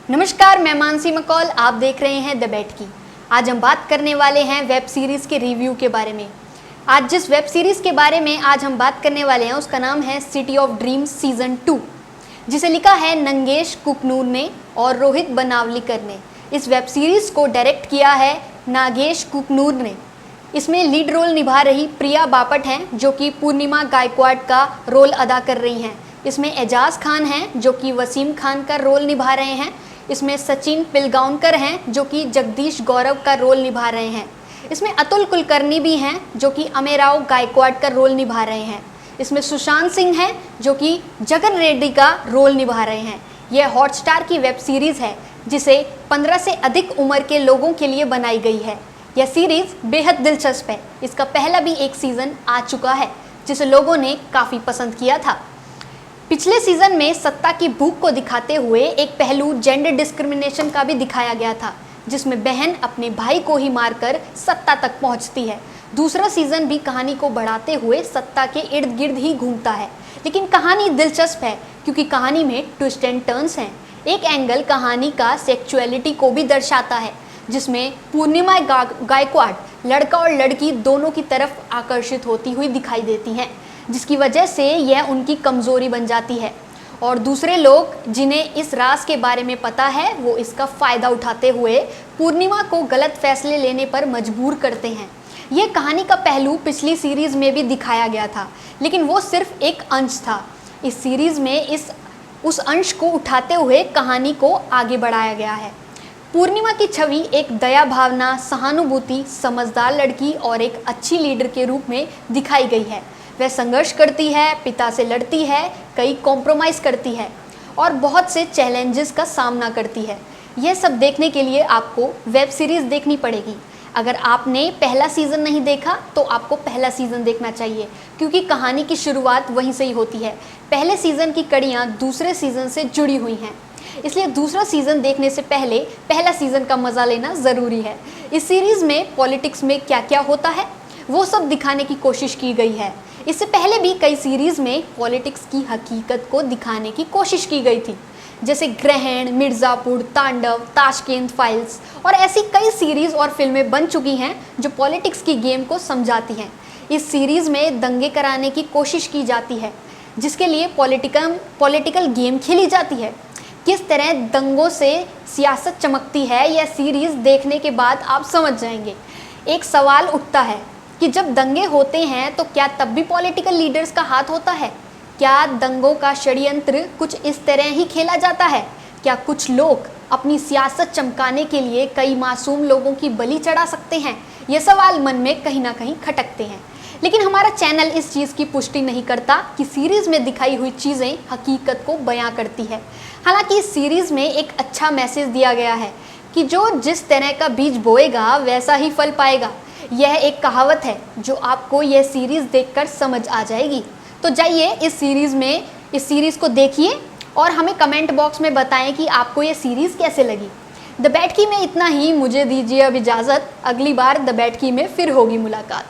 नमस्कार, मैं मानसी मकौल। आप देख रहे हैं द बैठ की। आज हम बात करने वाले हैं वेब सीरीज़ के रिव्यू के बारे में। आज जिस वेब सीरीज़ के बारे में आज हम बात करने वाले हैं उसका नाम है सिटी ऑफ ड्रीम्स सीज़न 2, जिसे लिखा है नंगेश कुकनूर ने और रोहित बनावलीकर ने। इस वेब सीरीज़ को डायरेक्ट किया है नागेश कुकनूर ने। इसमें लीड रोल निभा रही प्रिया बापट हैं, जो कि पूर्णिमा गायकवाड़ का रोल अदा कर रही हैं। इसमें एजाज खान हैं, जो कि वसीम खान का रोल निभा रहे हैं। इसमें सचिन पिलगांवकर हैं, जो कि जगदीश गौरव का रोल निभा रहे हैं। इसमें अतुल कुलकर्णी भी हैं, जो कि अमेराव गायकवाड़ का रोल निभा रहे हैं। इसमें सुशांत सिंह हैं, जो कि जगन रेड्डी का रोल निभा रहे हैं। यह हॉटस्टार की वेब सीरीज़ है, जिसे 15 से अधिक उम्र के लोगों के लिए बनाई गई है। यह सीरीज़ बेहद दिलचस्प है। इसका पहला भी एक सीज़न आ चुका है, जिसे लोगों ने काफ़ी पसंद किया था। पिछले सीज़न में सत्ता की भूख को दिखाते हुए एक पहलू जेंडर डिस्क्रिमिनेशन का भी दिखाया गया था, जिसमें बहन अपने भाई को ही मारकर सत्ता तक पहुंचती है। दूसरा सीज़न भी कहानी को बढ़ाते हुए सत्ता के इर्द गिर्द ही घूमता है, लेकिन कहानी दिलचस्प है क्योंकि कहानी में ट्विस्ट एंड टर्न्स हैं। एक एंगल कहानी का सेक्सुअलिटी को भी दर्शाता है, जिसमें पूर्णिमा गायकवाड़ लड़का और लड़की दोनों की तरफ आकर्षित होती हुई दिखाई देती हैं, जिसकी वजह से यह उनकी कमज़ोरी बन जाती है और दूसरे लोग जिन्हें इस राज के बारे में पता है वो इसका फ़ायदा उठाते हुए पूर्णिमा को गलत फैसले लेने पर मजबूर करते हैं। यह कहानी का पहलू पिछली सीरीज़ में भी दिखाया गया था, लेकिन वो सिर्फ एक अंश था। इस सीरीज़ में उस अंश को उठाते हुए कहानी को आगे बढ़ाया गया है। पूर्णिमा की छवि एक दया भावना, सहानुभूति, समझदार लड़की और एक अच्छी लीडर के रूप में दिखाई गई है। वह संघर्ष करती है, पिता से लड़ती है, कई कॉम्प्रोमाइज़ करती है और बहुत से चैलेंजेस का सामना करती है। यह सब देखने के लिए आपको वेब सीरीज़ देखनी पड़ेगी। अगर आपने पहला सीज़न नहीं देखा तो आपको पहला सीज़न देखना चाहिए, क्योंकि कहानी की शुरुआत वहीं से ही होती है। पहले सीज़न की कड़ियाँ दूसरे सीज़न से जुड़ी हुई हैं, इसलिए दूसरा सीज़न देखने से पहले पहला सीज़न का मज़ा लेना ज़रूरी है। इस सीरीज़ में पॉलिटिक्स में क्या क्या होता है वो सब दिखाने की कोशिश की गई है। इससे पहले भी कई सीरीज़ में पॉलिटिक्स की हकीकत को दिखाने की कोशिश की गई थी, जैसे ग्रहण, मिर्ज़ापुर, तांडव, ताशकंद फाइल्स और ऐसी कई सीरीज़ और फिल्में बन चुकी हैं जो पॉलिटिक्स की गेम को समझाती हैं। इस सीरीज़ में दंगे कराने की कोशिश की जाती है, जिसके लिए पॉलिटिकल गेम खेली जाती है। किस तरह दंगों से सियासत चमकती है, यह सीरीज़ देखने के बाद आप समझ जाएंगे। एक सवाल उठता है कि जब दंगे होते हैं तो क्या तब भी पॉलिटिकल लीडर्स का हाथ होता है? क्या दंगों का षड्यंत्र कुछ इस तरह ही खेला जाता है? क्या कुछ लोग अपनी सियासत चमकाने के लिए कई मासूम लोगों की बलि चढ़ा सकते हैं? ये सवाल मन में कहीं ना कहीं खटकते हैं, लेकिन हमारा चैनल इस चीज़ की पुष्टि नहीं करता कि सीरीज़ में दिखाई हुई चीज़ें हकीकत को बयां करती है। हालांकि इस सीरीज़ में एक अच्छा मैसेज दिया गया है कि जो जिस तरह का बीज बोएगा वैसा ही फल पाएगा। यह एक कहावत है जो आपको यह सीरीज़ देखकर समझ आ जाएगी। तो जाइए इस सीरीज़ को देखिए और हमें कमेंट बॉक्स में बताएं कि आपको ये सीरीज़ कैसे लगी। द बैठ की में इतना ही। मुझे दीजिए अब इजाज़त। अगली बार द बैठ की में फिर होगी मुलाकात।